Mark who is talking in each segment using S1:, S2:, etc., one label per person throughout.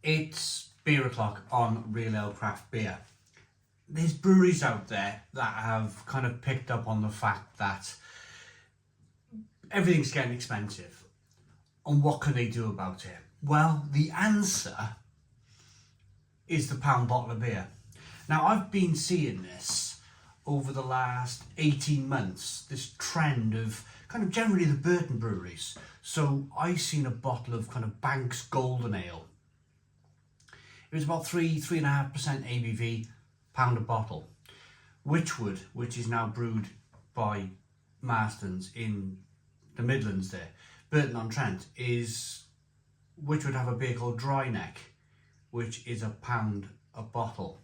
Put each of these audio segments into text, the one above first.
S1: It's beer o'clock on Real Ale Craft Beer. There's breweries out there that have kind of picked up on the fact that everything's getting expensive. And what can they do about it? Well, the answer is the pound bottle of beer. Now, I've been seeing this over the last 18 months, this trend of kind of generally the Burton breweries. So I've seen a bottle of kind of Banks Golden Ale. It was about 3.5% ABV, pound a bottle. Witchwood, which is now brewed by Marston's in the Midlands there, Burton-on-Trent, Witchwood have a beer called Dry Neck, which is £1 a bottle.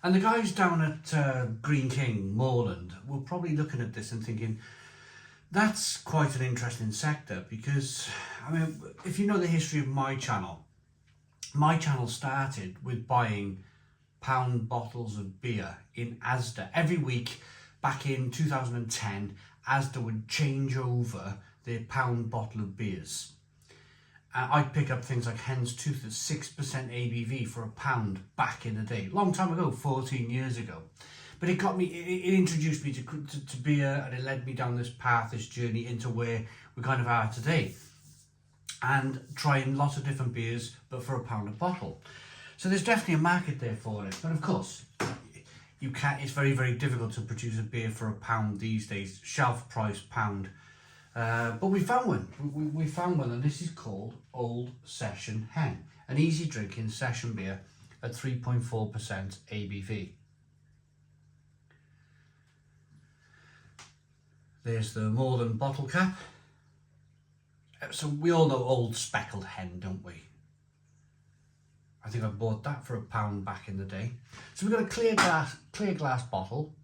S1: And the guys down at Greene King, Morland, were probably looking at this and thinking, that's quite an interesting sector, because, I mean, if you know the history of my channel started with buying pound bottles of beer in Asda. Every week back in 2010, Asda would change over their pound bottle of beers. I'd pick up things like Hen's Tooth at 6% ABV for £1 back in the day, long time ago, 14 years ago. But it introduced me to beer, and it led me down this path, this journey into where we kind of are today. And trying lots of different beers, but for £1 a bottle. So there's definitely a market there for it. But of course, it's very, very difficult to produce a beer for £1 these days, shelf price £1. But we found one. We found one, and this is called Old Session Hen, an easy drinking session beer at 3.4% ABV. There's the Morland bottle cap. So we all know Old Speckled Hen, don't we? I think I bought that for £1 back in the day. So we've got a clear glass bottle.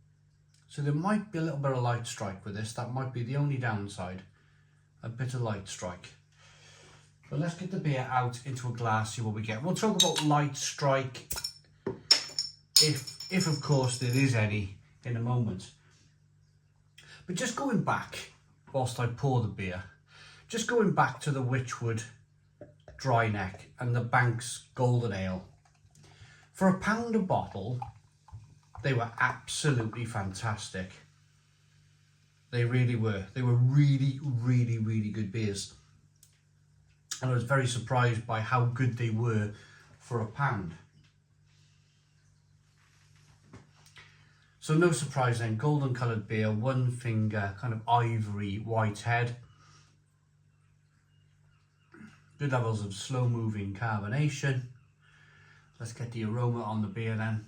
S1: So there might be a little bit of light strike with this. That might be the only downside. A bit of light strike. But let's get the beer out into a glass, see what we get. We'll talk about light strike, if of course there is any, in a moment. But just going back, whilst I pour the beer, just going back to the Witchwood Dry Neck and the Banks Golden Ale. For £1 a bottle, they were absolutely fantastic. They really were. They were really, really, really good beers. And I was very surprised by how good they were for £1. So no surprise then, golden coloured beer, one finger, kind of ivory white head. Good levels of slow moving carbonation. Let's get the aroma on the beer then.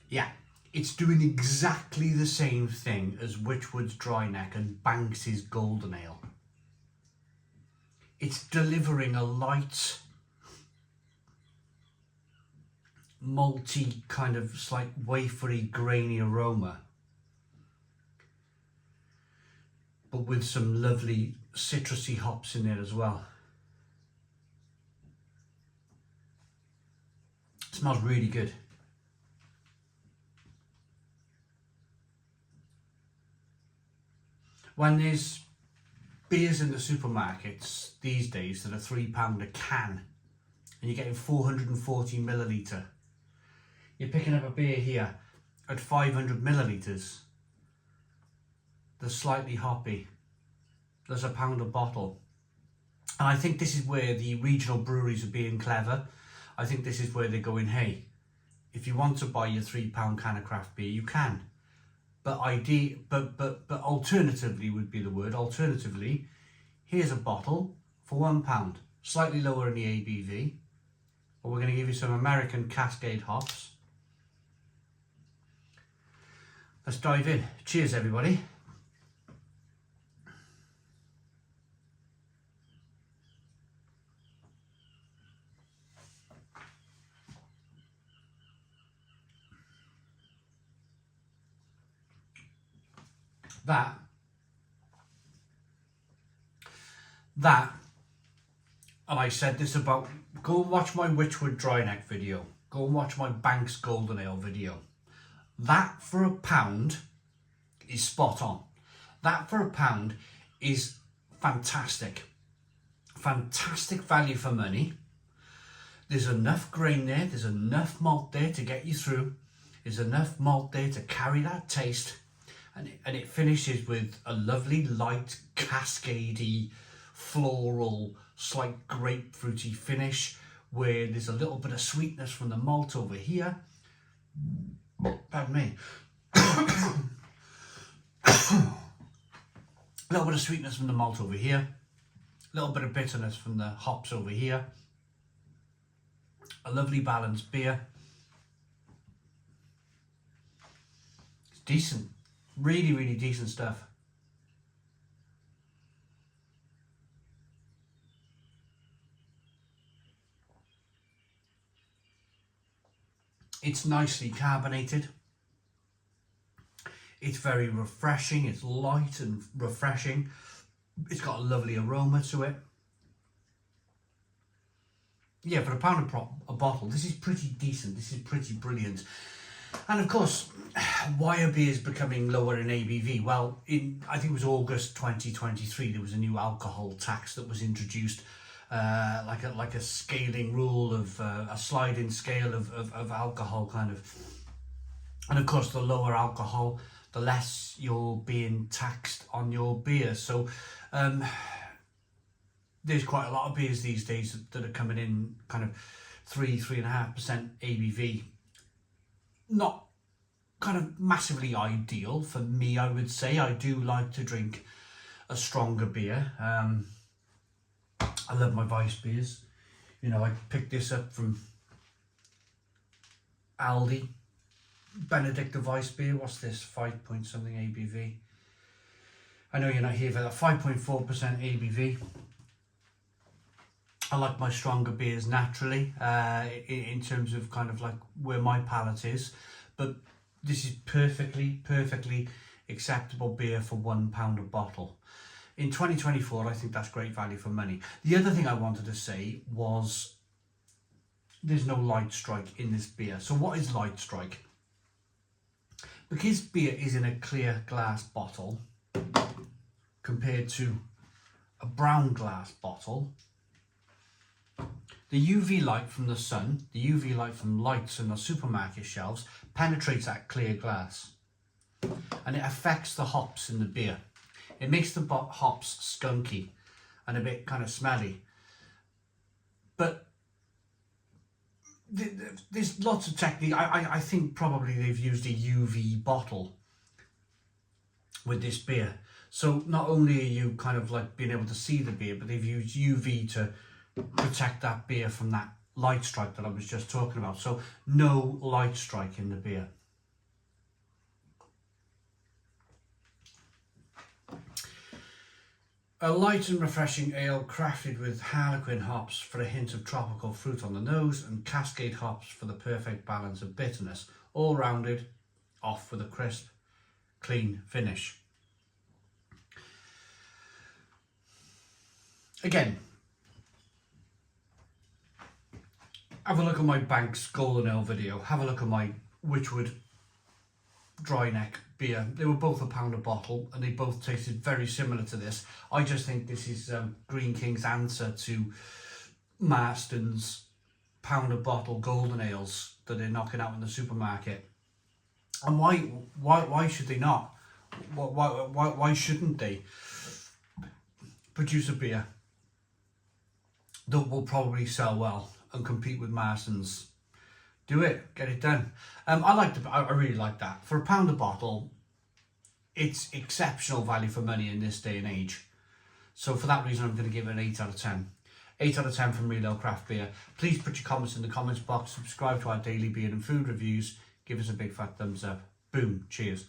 S1: Yeah, it's doing exactly the same thing as Witchwood's Dry Neck and Banks's Golden Ale. It's delivering a light, malty, kind of slight wafery, grainy aroma, but with some lovely citrusy hops in there as well. It smells really good. When there's beers in the supermarkets these days that are £3 a can, and you're getting 440 millilitre, you're picking up a beer here at 500 millilitres. They're slightly hoppy. There's £1 a bottle. And I think this is where the regional breweries are being clever. I think this is where they're going, hey, if you want to buy your £3 can of craft beer, you can. But alternatively would be the word. Alternatively, here's a bottle for £1, slightly lower in the ABV. But we're going to give you some American Cascade hops. Let's dive in. Cheers, everybody. That, and I said this about, go and watch my Witchwood Dry Neck video. Go and watch my Banks Golden Ale video. That for £1 is spot on. That for £1 is fantastic. fantastic value for money. There's enough grain there, there's enough malt there to get you through. There's enough malt there to carry that taste. And it finishes with a lovely light, cascadey, floral, slight grapefruity finish where there's a little bit of sweetness from the malt over here. Pardon me. A little bit of sweetness from the malt over here. A little bit of bitterness from the hops over here. A lovely balanced beer. It's decent. Really, really decent stuff. It's nicely carbonated. It's very refreshing. It's light and refreshing. It's got a lovely aroma to it. Yeah, for £1 a bottle, this is pretty decent. This is pretty brilliant. And of course, why are beers becoming lower in ABV? Well, I think it was August 2023, there was a new alcohol tax that was introduced, like a scaling rule of a sliding scale of alcohol kind of. And of course, the lower alcohol, the less you're being taxed on your beer. So there's quite a lot of beers these days that are coming in kind of 3.5% ABV. Not kind of massively ideal for me, I would say. I do like to drink a stronger beer. I love my Weiss beers. You know, I picked this up from Aldi. Benedicta Weiss beer. What's this? 5 point something ABV. I know you're not here for that. 5.4% ABV. I like my stronger beers naturally, in terms of kind of like where my palate is, but this is perfectly acceptable beer for £1 a bottle. In 2024, I think that's great value for money. The other thing I wanted to say was there's no light strike in this beer. So what is light strike? Because beer is in a clear glass bottle compared to a brown glass bottle, the UV light from the sun, the UV light from lights in the supermarket shelves penetrates that clear glass and it affects the hops in the beer. It makes the hops skunky and a bit kind of smelly. But there's lots of technique. I think probably they've used a UV bottle with this beer. So not only are you kind of like being able to see the beer, but they've used UV to protect that beer from that light strike that I was just talking about. So no light strike in the beer. A light and refreshing ale crafted with harlequin hops for a hint of tropical fruit on the nose and cascade hops for the perfect balance of bitterness, all rounded off with a crisp, clean finish. Again, have a look at my Banks Golden Ale video. Have a look at my Witchwood dry neck beer. They were both £1 a bottle and they both tasted very similar to this. I just think this is Greene King's answer to Marston's £1 a bottle golden ales that they're knocking out in the supermarket. And why should they not? Why shouldn't they produce a beer that will probably sell well and compete with Marston's? Do it, get it done. I really like that. For £1 a bottle, it's exceptional value for money in this day and age. So for that reason, I'm going to give it an 8 out of 10. 8 out of 10 from Real Ale Craft Beer. Please put your comments in the comments box, subscribe to our daily beer and food reviews, give us a big fat thumbs up. Boom, cheers.